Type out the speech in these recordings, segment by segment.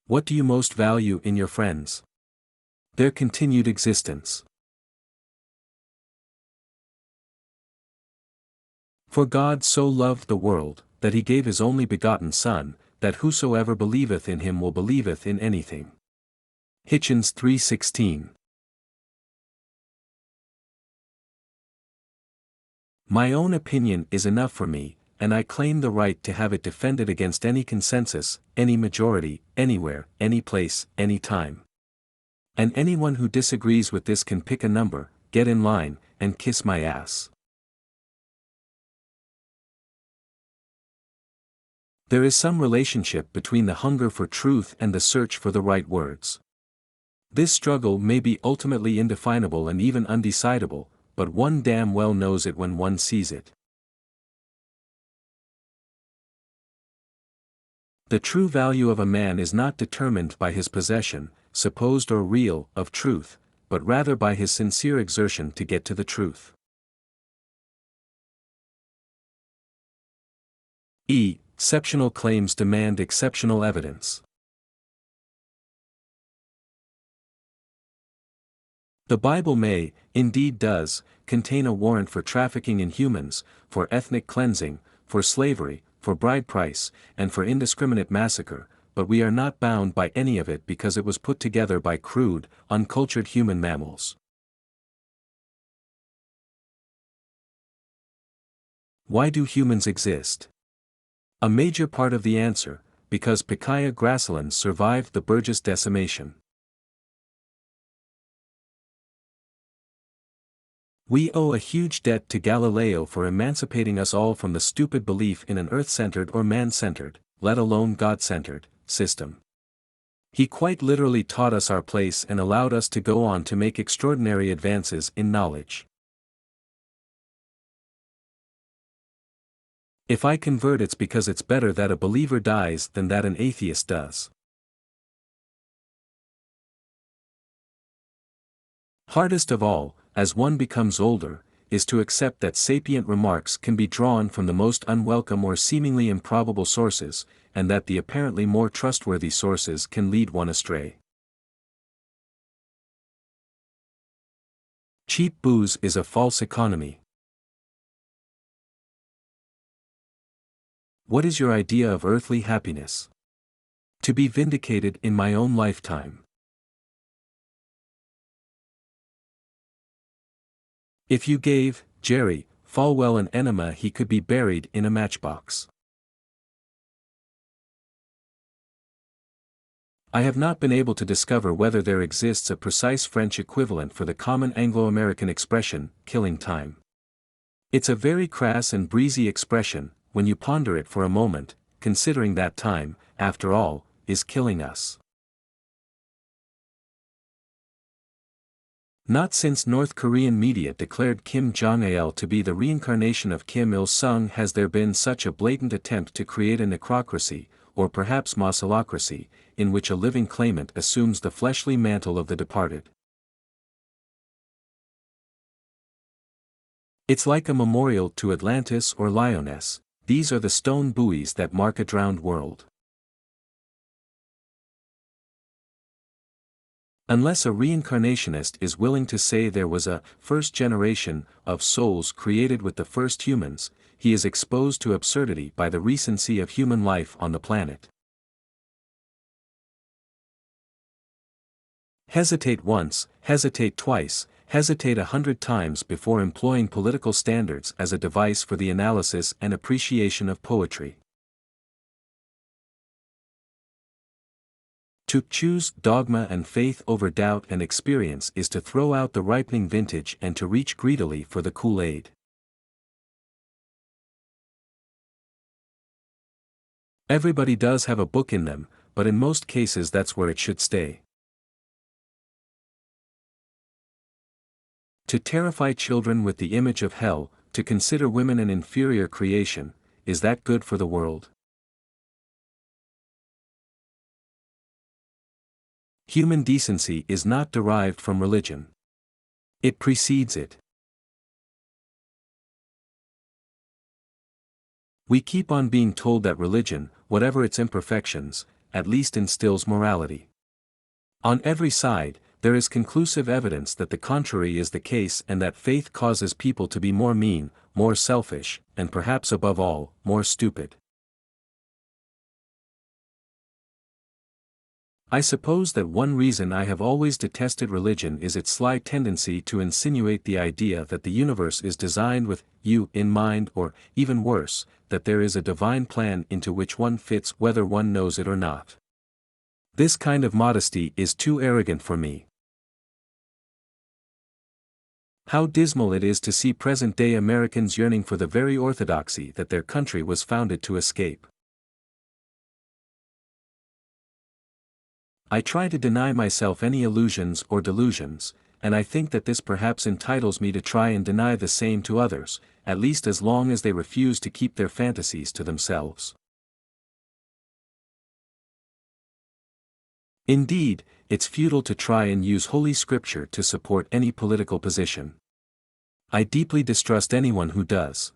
What do you most value in your friends? Their continued existence. For God so loved the world, that he gave his only begotten Son, that whosoever believeth in him will believeth in anything. Hitchens 3:16. My own opinion is enough for me, and I claim the right to have it defended against any consensus, any majority, anywhere, any place, any time. And anyone who disagrees with this can pick a number, get in line, and kiss my ass. There is some relationship between the hunger for truth and the search for the right words. This struggle may be ultimately indefinable and even undecidable, but one damn well knows it when one sees it. The true value of a man is not determined by his possession, supposed or real, of truth, but rather by his sincere exertion to get to the truth. Exceptional claims demand exceptional evidence. The Bible may, indeed does, contain a warrant for trafficking in humans, for ethnic cleansing, for slavery, for bride price, and for indiscriminate massacre, but we are not bound by any of it because it was put together by crude, uncultured human mammals. Why do humans exist? A major part of the answer, because Pikaia gracilans survived the Burgess decimation. We owe a huge debt to Galileo for emancipating us all from the stupid belief in an earth-centered or man-centered, let alone God-centered, system. He quite literally taught us our place and allowed us to go on to make extraordinary advances in knowledge. If I convert, it's because it's better that a believer dies than that an atheist does. Hardest of all, as one becomes older, is to accept that sapient remarks can be drawn from the most unwelcome or seemingly improbable sources, and that the apparently more trustworthy sources can lead one astray. Cheap booze is a false economy. What is your idea of earthly happiness? To be vindicated in my own lifetime. If you gave Jerry Falwell an enema, he could be buried in a matchbox. I have not been able to discover whether there exists a precise French equivalent for the common Anglo-American expression, killing time. It's a very crass and breezy expression, when you ponder it for a moment, considering that time, after all, is killing us. Not since North Korean media declared Kim Jong-il to be the reincarnation of Kim Il-sung has there been such a blatant attempt to create a necrocracy, or perhaps mausolocracy, in which a living claimant assumes the fleshly mantle of the departed. It's like a memorial to Atlantis or Lyoness. These are the stone buoys that mark a drowned world. Unless a reincarnationist is willing to say there was a first generation of souls created with the first humans, he is exposed to absurdity by the recency of human life on the planet. Hesitate once, hesitate twice, hesitate 100 times before employing political standards as a device for the analysis and appreciation of poetry. To choose dogma and faith over doubt and experience is to throw out the ripening vintage and to reach greedily for the Kool-Aid. Everybody does have a book in them, but in most cases that's where it should stay. To terrify children with the image of hell, to consider women an inferior creation, is that good for the world? Human decency is not derived from religion. It precedes it. We keep on being told that religion, whatever its imperfections, at least instills morality. On every side, there is conclusive evidence that the contrary is the case and that faith causes people to be more mean, more selfish, and perhaps above all, more stupid. I suppose that one reason I have always detested religion is its sly tendency to insinuate the idea that the universe is designed with you in mind, or, even worse, that there is a divine plan into which one fits whether one knows it or not. This kind of modesty is too arrogant for me. How dismal it is to see present-day Americans yearning for the very orthodoxy that their country was founded to escape. I try to deny myself any illusions or delusions, and I think that this perhaps entitles me to try and deny the same to others, at least as long as they refuse to keep their fantasies to themselves. Indeed, it's futile to try and use Holy Scripture to support any political position. I deeply distrust anyone who does.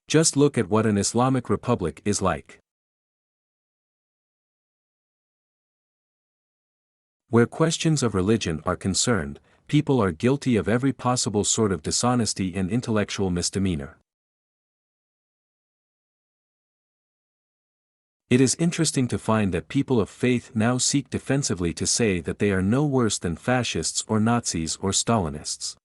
Just look at what an Islamic republic is like. Where questions of religion are concerned, people are guilty of every possible sort of dishonesty and intellectual misdemeanor. It is interesting to find that people of faith now seek defensively to say that they are no worse than fascists or Nazis or Stalinists.